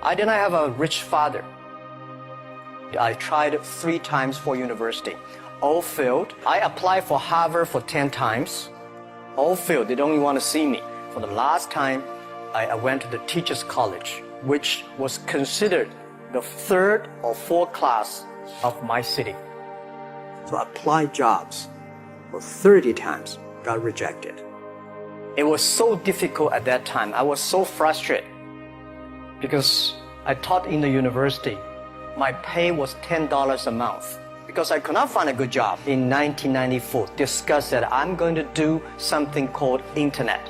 I did not have a rich father. I tried 3 times for university. All failed. I applied for Harvard for 10 times. All failed. They don't even want to see me. For the last time, I went to the Teachers College, which was considered the 3rd or 4th class of my city. So I applied jobs for 30 times, got rejected. It was so difficult at that time. I was so frustrated because I taught in the university. My pay was $10 a month because I could not find a good job. In 1994, discussed that I'm going to do something called internet.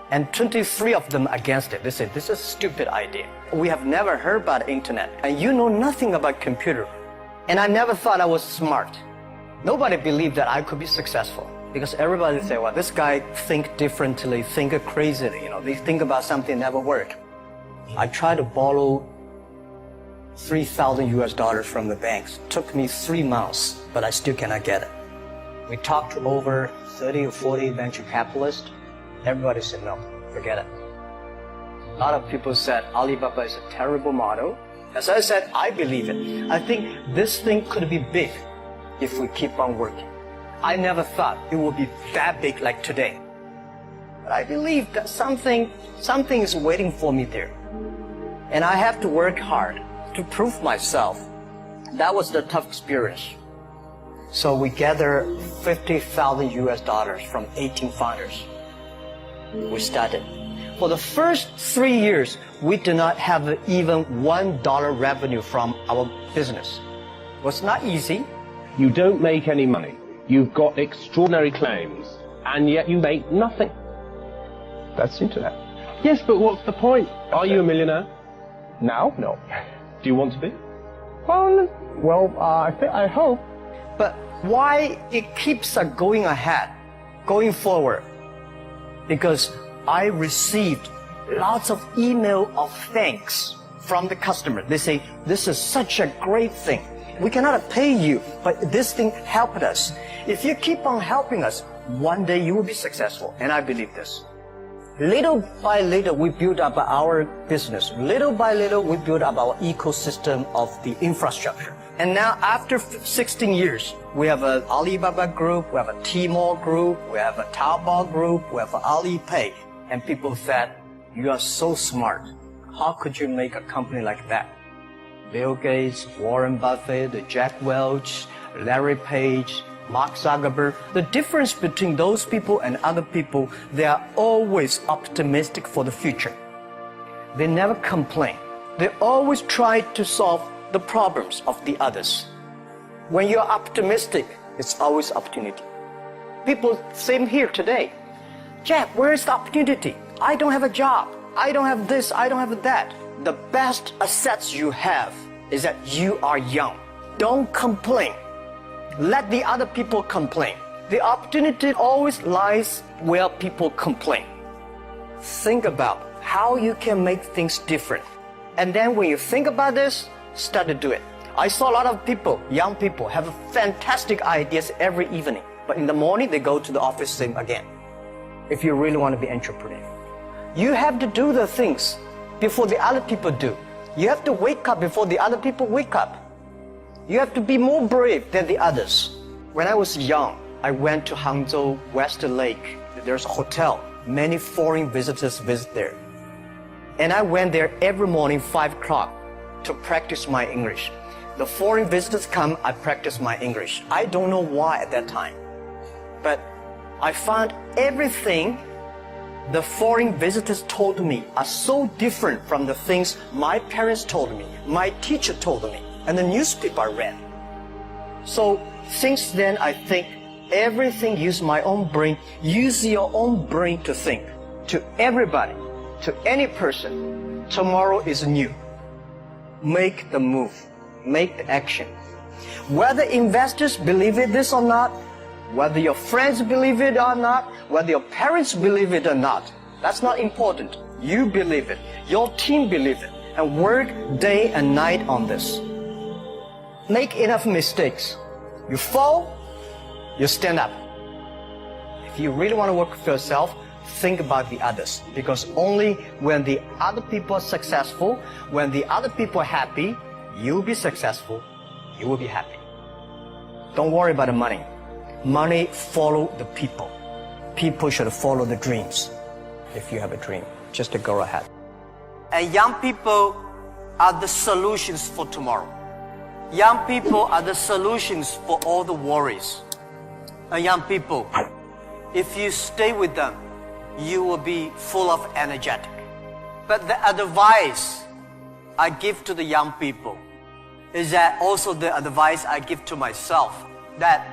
And 23 of them against it. They said, this is a stupid idea. We have never heard about internet and you know nothing about computer. And I never thought I was smart. Nobody believed that I could be successful because everybody said, well, this guy think differently, think crazily, they think about something never work. I tried to borrow $3,000 from the banks. Took me 3 months, but I still cannot get it. We talked to over 30 or 40 venture capitalists. Everybody said, no, forget it. A lot of people said Alibaba is a terrible model. As I said, I believe it. I think this thing could be big if we keep on working. I never thought it would be that big like today. But I believe that something is waiting for me there. And I have to work hard to prove myself. That was the tough experience. So we gathered $50,000 from 18 founders. We started. For the first 3 years, we did not have even $1 revenue from our business. It was not easy. You don't make any money. You've got extraordinary claims, and yet you make nothing. That's internet. Yes, but what's the point? Are you a millionaire? Now? No. Do you want to be? I hope. But why it keeps us going ahead, going forward? Because I received lots of email of thanks from the customer. They say, this is such a great thing. We cannot pay you, but this thing helped us. If you keep on helping us, one day you will be successful. And I believe this. Little by little, we build up our business. Little by little, we build up our ecosystem of the infrastructure. And now, after 16 years, we have an Alibaba group, we have a Tmall group, we have a Taobao group, we have an Alipay. And people said, you are so smart. How could you make a company like that? Bill Gates, Warren Buffett, Jack Welch, Larry Page, Mark Zuckerberg. The difference between those people and other people, they are always optimistic for the future. They never complain. They always try to solve the problems of the others. When you're optimistic, it's always opportunity. People, same here today. Jack, where is the opportunity? I don't have a job. I don't have this, I don't have that. The best assets you have is that you are young. Don't complain. Let the other people complain. The opportunity always lies where people complain. Think about how you can make things different. And then when you think about this, start to do it. I saw a lot of people, young people, have fantastic ideas every evening. But in the morning, they go to the office same again. If you really want to be an entrepreneur, you have to do the things before the other people do. You have to wake up before the other people wake up. You have to be more brave than the others. When I was young, I went to Hangzhou West Lake. There's a hotel. Many foreign visitors visit there. And I went there every morning, 5 o'clock, to practice my English. The foreign visitors come, I practice my English. I don't know why at that time. But I found everything the foreign visitors told me are so different from the things my parents told me, my teacher told me, and the newspaper I read. So since then, I think everything use my own brain. Use your own brain to think. To everybody, to any person, tomorrow is new. Make the move. Make the action. Whether investors believe it this or not, whether your friends believe it or not, whether your parents believe it or not, that's not important. You believe it. Your team believe it. And work day and night on this. Make enough mistakes. You fall, you stand up. If you really want to work for yourself, think about the others. Because only when the other people are successful, when the other people are happy, you'll be successful, you will be happy. Don't worry about the money. Money follow the people. People should follow the dreams. If you have a dream, just to go ahead. And young people are the solutions for tomorrow. Young people are the solutions for all the worries. And young people, if you stay with them, you will be full of energetic. But the advice I give to the young people is that also the advice I give to myself, that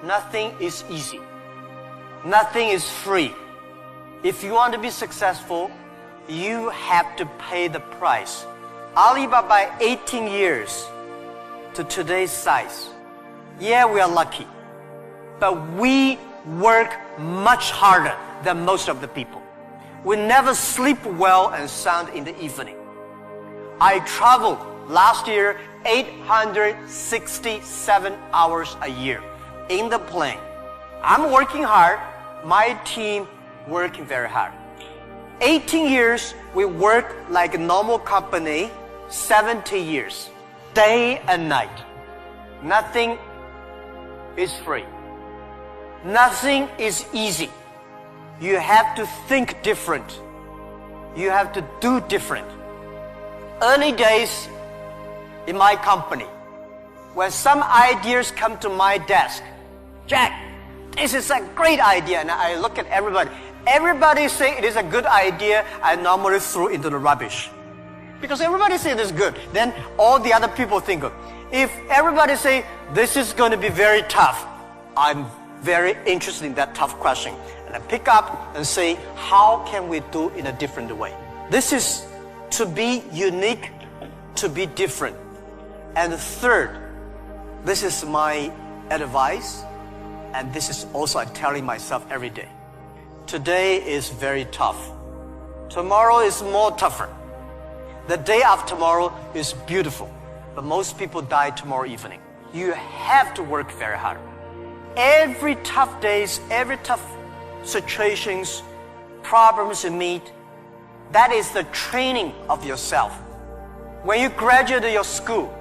nothing is easy. Nothing is free. If you want to be successful, you have to pay the price. Alibaba, 18 years to today's size. Yeah, we are lucky, but we work much harder than most of the people. We never sleep well and sound in the evening. I traveled last year 867 hours a year in the plane. I'm working hard, my team working very hard. 18 years, we work like a normal company, 70 years, day and night. Nothing is free. Nothing is easy. You have to think different. You have to do different. Early days in my company, when some ideas come to my desk, Jack, this is a great idea, and I look at everybody. Everybody say it is a good idea, I normally throw into the rubbish. Because everybody say it is good, then all the other people think of. If everybody say this is going to be very tough, I'm very interested in that tough question. And I pick up and say, how can we do in a different way? This is to be unique, to be different. And third, this is my advice, and this is also I'm telling myself every day. Today is very tough. Tomorrow is more tougher. The day after tomorrow is beautiful, but most people die tomorrow evening. You have to work very hard. Every tough days, every tough situations, problems you meet, that is the training of yourself. When you graduate your school,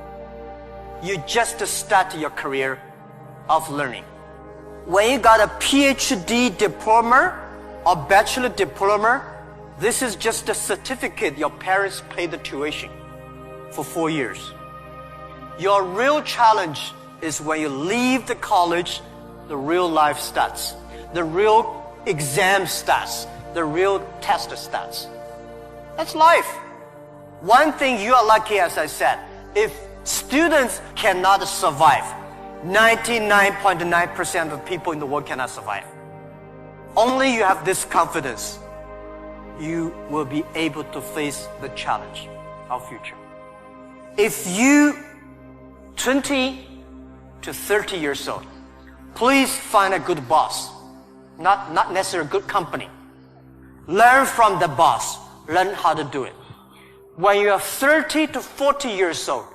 you just start your career of learning. When you got a PhD diploma or bachelor diploma, this is just a certificate your parents paid the tuition for 4 years. Your real challenge is when you leave the college, the real life starts. The real exam starts. The real test starts. That's life. One thing you are lucky, as I said, if students cannot survive, 99.9% of people in the world cannot survive. Only you have this confidence, you will be able to face the challenge of future. If you 20 to 30 years old, please find a good boss, not necessarily a good company. Learn from the boss, learn how to do it. When you are 30 to 40 years old,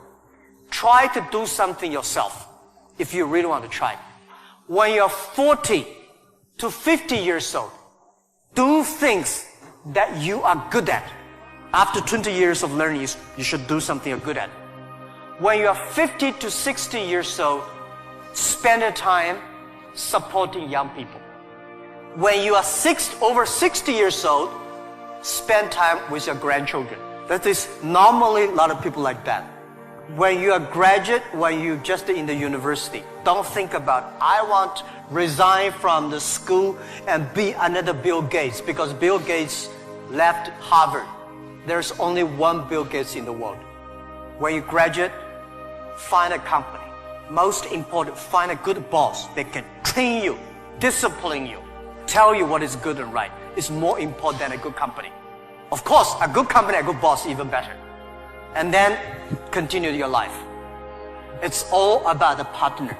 try to do something yourself if you really want to try. When you're 40 to 50 years old, do things that you are good at. After 20 years of learning, you should do something you're good at. When you are 50 to 60 years old, spend your time supporting young people. When you are over 60 years old, spend time with your grandchildren. That is normally a lot of people like that. When you are graduate, when you just in the university, don't think about, I want to resign from the school and be another Bill Gates, because Bill Gates left Harvard. There's only one Bill Gates in the world. When you graduate, find a company. Most important, find a good boss that can train you, discipline you, tell you what is good and right. It's more important than a good company. Of course, a good company, a good boss, even better. And then continue your life. It's all about the partner.